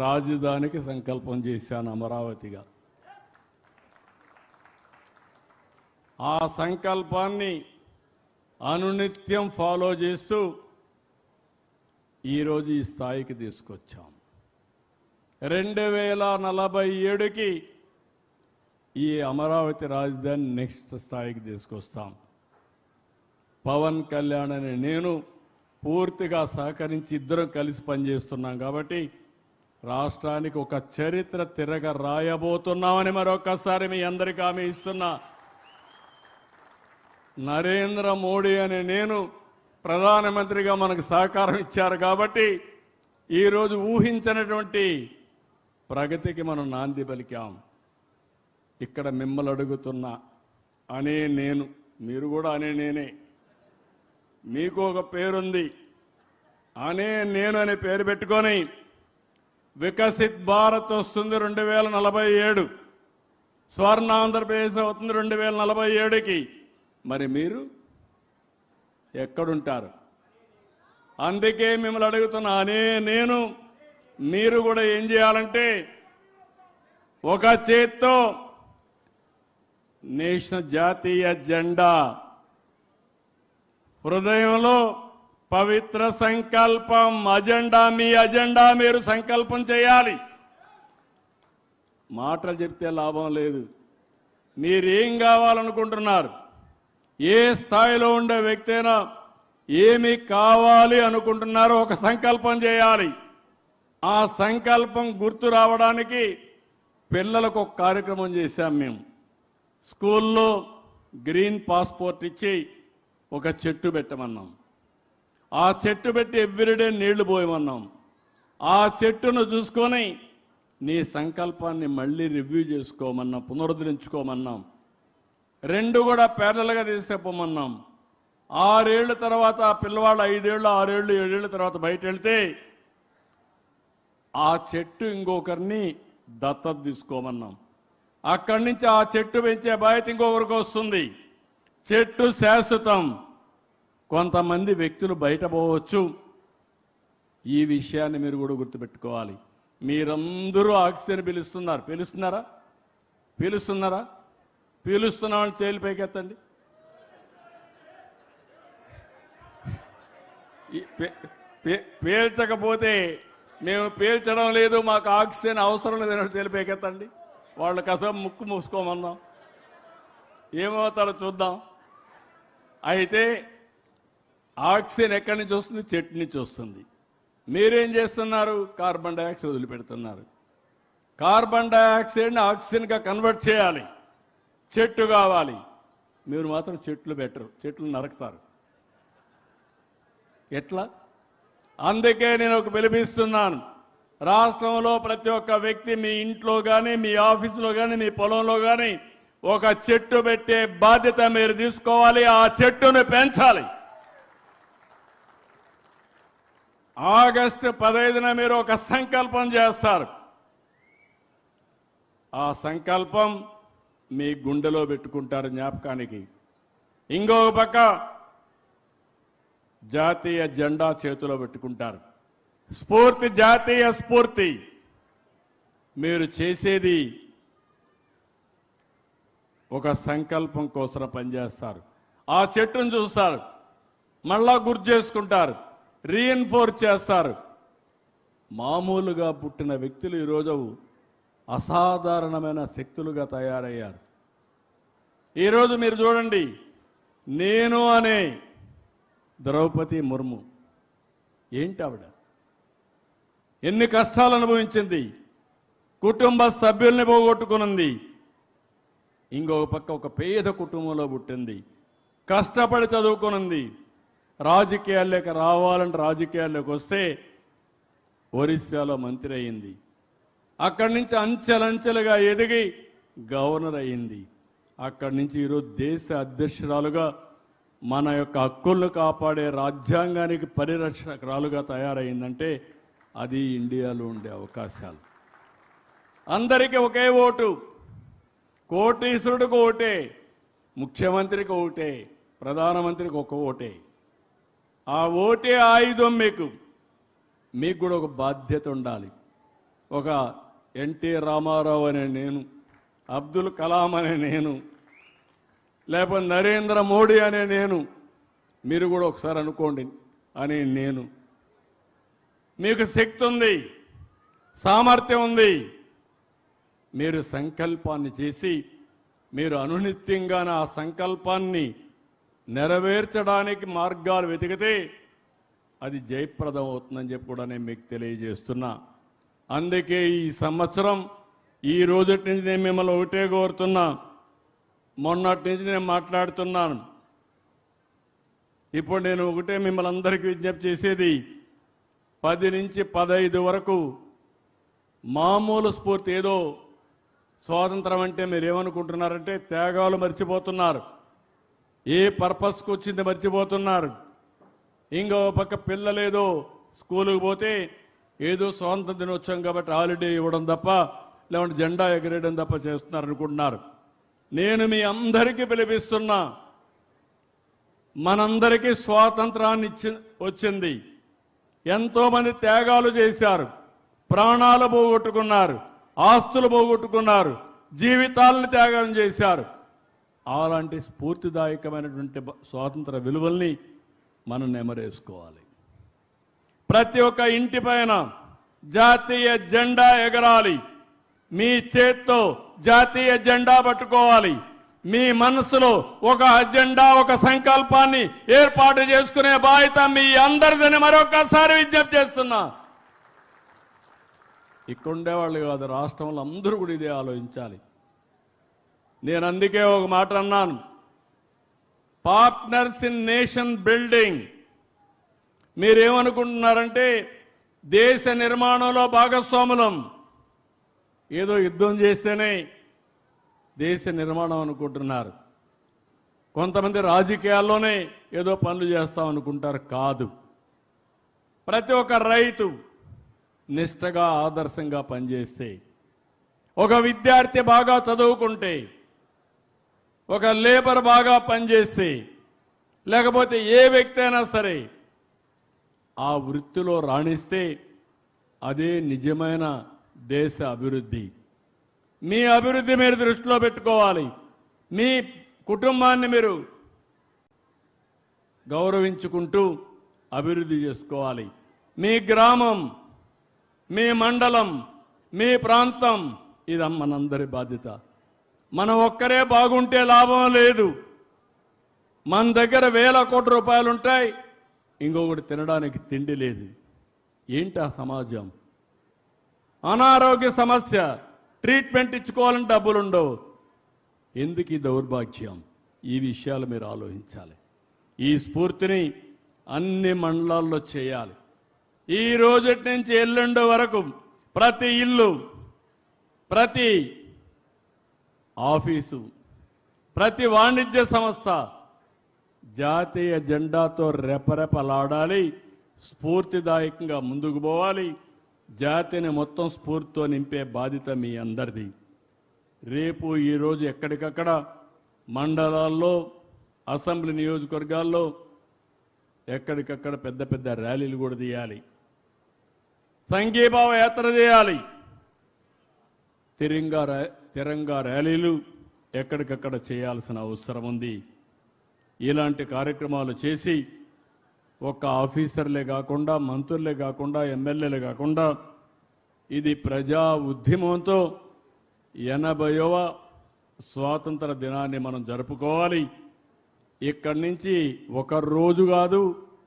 రాజధానికి సంకల్పం చేశాను అమరావతిగా. ఆ సంకల్పాన్ని అనునిత్యం ఫాలో చేస్తూ ఈరోజు ఈ స్థాయికి తీసుకొచ్చాం. 2047కి ఈ అమరావతి రాజధాని నెక్స్ట్ స్థాయికి తీసుకొస్తాం. పవన్ కళ్యాణ్ అని నేను పూర్తిగా సహకరించి ఇద్దరం కలిసి పనిచేస్తున్నాం కాబట్టి రాష్ట్రానికి ఒక చరిత్ర తిరగ రాయబోతున్నామని మరొకసారి మీ అందరికీ హామీ ఇస్తున్నా. నరేంద్ర మోడీ అనే నేను ప్రధానమంత్రిగా మనకు సహకారం ఇచ్చారు కాబట్టి ఈరోజు ఊహించినటువంటి ప్రగతికి మనం నాంది పలికాం. ఇక్కడ మిమ్మల్ని అడుగుతున్నా, అనే నేను, మీరు కూడా అనే నేనే, మీకు ఒక పేరుంది, అనే నేను అనే పేరు పెట్టుకొని వికసిత్ భారత్ వస్తుంది 2047, స్వర్ణ ఆంధ్రప్రదేశ్ అవుతుంది 2047కి. మరి మీరు ఎక్కడుంటారు? అందుకే మిమ్మల్ని అడుగుతున్నా, అనే నేను మీరు కూడా ఏం చేయాలంటే ఒక చేత్తో నేషనల్ జాతీయ జెండా, హృదయంలో పవిత్ర సంకల్పం, అజెండా, మీ అజెండా మీరు సంకల్పం చేయాలి. మాటలు చెప్తే లాభం లేదు. మీరేం కావాలనుకుంటున్నారు? ఏ స్థాయిలో ఉండే వ్యక్తి అయినా ఏమి కావాలి అనుకుంటున్నారో ఒక సంకల్పం చేయాలి. ఆ సంకల్పం గుర్తు రావడానికి పిల్లలకు ఒక కార్యక్రమం చేశాం మేము. స్కూల్లో గ్రీన్ పాస్పోర్ట్ ఇచ్చి ఒక చెట్టు పెట్టమన్నాం. ఆ చెట్టు పెట్టి ఎవ్రీడే నీళ్లు పోయమన్నాం. ఆ చెట్టును చూసుకొని నీ సంకల్పాన్ని మళ్ళీ రివ్యూ చేసుకోమన్నాం, పునరుద్ధరించుకోమన్నాం. 2 కూడా ప్యారలల్గా తీసేపోమన్నాం. 6 ఏళ్ల తర్వాత ఆ పిల్లవాళ్ళు 5 ఏళ్ళు, 6 ఏళ్ళు, 7 ఏళ్ల తర్వాత బయట వెళ్తే ఆ చెట్టు ఇంకొకరిని దత్తత తీసుకోమన్నాం. అక్కడి నుంచి ఆ చెట్టు పెంచే బాధ్యత ఇంకొకరికి వస్తుంది. చెట్టు శాశ్వతం. కొంతమంది వ్యక్తులు బయట పోవచ్చు. ఈ విషయాన్ని మీరు కూడా గుర్తుపెట్టుకోవాలి. మీరందరూ ఆక్సిజన్ పిలుస్తున్నారా? పీలుస్తున్నామని చేతులు పైకెత్తండి. పీల్చకపోతే మేము పీల్చడం లేదు, మాకు ఆక్సిజన్ అవసరం లేదని చేతులు పైకెత్తండి. వాళ్ళకి అసలు ముక్కు మూసుకోమన్నాం, ఏమవుతారో చూద్దాం. అయితే ఆక్సిజన్ ఎక్కడి నుంచి వస్తుంది? చెట్టు నుంచి వస్తుంది. మీరేం చేస్తున్నారు? కార్బన్ డైఆక్సైడ్ వదిలిపెడుతున్నారు. కార్బన్ డైఆక్సైడ్ని ఆక్సిజన్గా కన్వర్ట్ చేయాలి. చెట్టు కావాలి. మీరు మాత్రం చెట్లు పెట్టరు, చెట్లు నరకుతారు. ఎట్లా? అందుకే నేను ఒక పిలిపిస్తున్నాను. రాష్ట్రంలో ప్రతి ఒక్క వ్యక్తి మీ ఇంట్లో కానీ, మీ ఆఫీసులో కానీ, మీ పొలంలో కానీ ఒక చెట్టు పెట్టే బాధ్యత మీరు తీసుకోవాలి. ఆ చెట్టును పెంచాలి. ఆగస్టు 15న మీరు ఒక సంకల్పం చేస్తారు. ఆ సంకల్పం మీ గుండెలో పెట్టుకుంటారు జ్ఞాపకానికి. ఇంకొక పక్క జాతీయ జెండా చేతిలో పెట్టుకుంటారు. స్ఫూర్తి, జాతీయ స్ఫూర్తి. మీరు చేసేది ఒక సంకల్పం కోసం పనిచేస్తారు. ఆ చెట్టును చూస్తారు, మళ్ళా గుర్తు చేసుకుంటారు, రీఎన్ఫోర్స్ చేస్తారు. మామూలుగా పుట్టిన వ్యక్తులు ఈరోజు అసాధారణమైన శక్తులుగా తయారయ్యారు. ఈరోజు మీరు చూడండి, నేను అనే ద్రౌపది ముర్ము ఏంటి ఆవిడ? ఎన్ని కష్టాలు అనుభవించింది, కుటుంబ సభ్యుల్ని పోగొట్టుకున్నది. ఇంకొక పక్క ఒక పేద కుటుంబంలో పుట్టింది, కష్టపడి చదువుకున్నది. రాజకీయాల్లోకి రావాలంటే రాజకీయాల్లోకి వస్తే ఒరిస్సాలో మంత్రి అయింది. అక్కడి నుంచి అంచెలంచెలుగా ఎదిగి గవర్నర్ అయింది. అక్కడి నుంచి ఈరోజు దేశ అధ్యక్షురాలుగా మన యొక్క హక్కులను కాపాడే రాజ్యాంగానికి పరిరక్షకురాలుగా తయారైందంటే అది ఇండియాలో ఉండే అవకాశాలు. అందరికీ ఒకే ఓటు. కోటీశ్వరుడికి ఓటే, ముఖ్యమంత్రికి ఓటే, ప్రధానమంత్రికి ఒక ఓటే. ఆ ఓటే ఆయుధం. మీకు కూడా ఒక బాధ్యత ఉండాలి. ఒక ఎన్టీ రామారావు అనే నేను, అబ్దుల్ కలాం అనే నేను, లేకపోతే నరేంద్ర మోడీ అనే నేను, మీరు కూడా ఒకసారి అనుకోండి అని నేను. మీకు శక్తి ఉంది, సామర్థ్యం ఉంది. మీరు సంకల్పాన్ని చేసి మీరు అనునిత్యంగా ఆ సంకల్పాన్ని నెరవేర్చడానికి మార్గాలు వెతికితే అది జయప్రదం అవుతుందని చెప్పి కూడా నేను మీకు తెలియజేస్తున్నా. అందుకే ఈ సంవత్సరం ఈ రోజటి నుంచి నేను మిమ్మల్ని ఒకటే కోరుతున్నా. మొన్నటి నుంచి నేను మాట్లాడుతున్నాను. ఇప్పుడు నేను ఒకటే మిమ్మల్ని అందరికీ విజ్ఞప్తి చేసేది, 10 నుంచి 15 వరకు మామూలు స్ఫూర్తి, ఏదో స్వాతంత్రం అంటే మీరు ఏమనుకుంటున్నారంటే త్యాగాలు మర్చిపోతున్నారు, ఏ పర్పస్కి వచ్చింది మర్చిపోతున్నారు. ఇంకో పక్క పిల్లలు ఏదో స్కూలుకు పోతే ఏదో స్వాతంత్ర దినోత్సవం కాబట్టి హాలిడే ఇవ్వడం తప్ప, లేకుంటే జెండా ఎగరేయడం తప్ప చేస్తున్నారు అనుకుంటున్నారు. నేను మీ అందరికీ పిలిపిస్తున్నా, మనందరికీ స్వాతంత్రాన్ని వచ్చింది. ఎంతోమంది త్యాగాలు చేశారు, ప్రాణాలు పోగొట్టుకున్నారు, ఆస్తులు పోగొట్టుకున్నారు, జీవితాలను త్యాగం చేశారు. అలాంటి స్ఫూర్తిదాయకమైనటువంటి స్వాతంత్ర విలువల్ని మనం నెమరేసుకోవాలి. ప్రతి ఒక్క ఇంటి పైన జాతీయ జెండా ఎగరాలి. మీ చేత్తో జాతీయ జెండా పట్టుకోవాలి. మీ మనసులో ఒక అజెండా, ఒక సంకల్పాన్ని ఏర్పాటు చేసుకునే బాధ్యత మీ అందరిదని మరొకసారి విజ్ఞప్తి చేస్తున్నా. ఇక్కడ ఉండేవాళ్ళు కాదు, రాష్ట్రంలో అందరూ కూడా ఇదే ఆలోచించాలి. నేను అందుకే ఒక మాట అన్నాను, పార్ట్నర్స్ ఇన్ నేషన్ బిల్డింగ్. మీరేమనుకుంటున్నారంటే దేశ నిర్మాణంలో భాగస్వాములం, ఏదో యుద్ధం చేస్తేనే దేశ నిర్మాణం అనుకుంటున్నారు. కొంతమంది రాజకీయాల్లోనే ఏదో పనులు చేస్తాం అనుకుంటారు. కాదు, ప్రతి ఒక్క రైతు నిష్ఠగా ఆదర్శంగా పనిచేస్తే, ఒక విద్యార్థి బాగా చదువుకుంటే, ఒక లేబర్ బాగా పనిచేస్తే, లేకపోతే ఏ వ్యక్తి అయినా సరే ఆ వృత్తిలో రాణిస్తే అదే నిజమైన దేశ అభివృద్ధి. మీ అభివృద్ధి మీరు దృష్టిలో పెట్టుకోవాలి. మీ కుటుంబాన్ని మీరు గౌరవించుకుంటూ అభివృద్ధి చేసుకోవాలి. మీ గ్రామం, మీ మండలం, మీ ప్రాంతం, ఇది మనందరి బాధ్యత. మనం ఒక్కరే బాగుంటే లాభం లేదు. మన దగ్గర వేల కోట్ల రూపాయలు ఉంటాయి, ఇంకొకటి తినడానికి తిండి లేదు. ఏంటి ఆ సమాజం? అనారోగ్య సమస్య, ట్రీట్మెంట్ ఇచ్చుకోవాలంటే డబ్బులు ఉండవు. ఎందుకు ఈ దౌర్భాగ్యం? ఈ విషయాలు మీరు ఆలోచించాలి. ఈ స్ఫూర్తిని అన్ని మండలాల్లో చేయాలి. ఈ రోజటి నుంచి ఎల్లుండి వరకు ప్రతి ఇల్లు, ప్రతి ఆఫీసు, ప్రతి వాణిజ్య సంస్థ జాతీయ జెండాతో రెపరెపలాడాలి. స్ఫూర్తిదాయకంగా ముందుకు పోవాలి. జాతిని మొత్తం స్ఫూర్తితో నింపే బాధ్యత మీ అందరిది. రేపు ఈరోజు ఎక్కడికక్కడ మండలాల్లో, అసెంబ్లీ నియోజకవర్గాల్లో ఎక్కడికక్కడ పెద్ద పెద్ద ర్యాలీలు కూడా తీయాలి. సంఘీభావ యాత్ర చేయాలి. తిరంగా ర్యాలీలు ఎక్కడికక్కడ చేయాల్సిన అవసరం ఉంది. ఇలాంటి కార్యక్రమాలు చేసి ఒక్క ఆఫీసర్లే కాకుండా, మంత్రులే కాకుండా, ఎమ్మెల్యేలే కాకుండా ఇది ప్రజా ఉద్యమంతో 80వ స్వాతంత్ర దినాన్ని మనం జరుపుకోవాలి. ఇక్కడి నుంచి ఒక రోజు కాదు,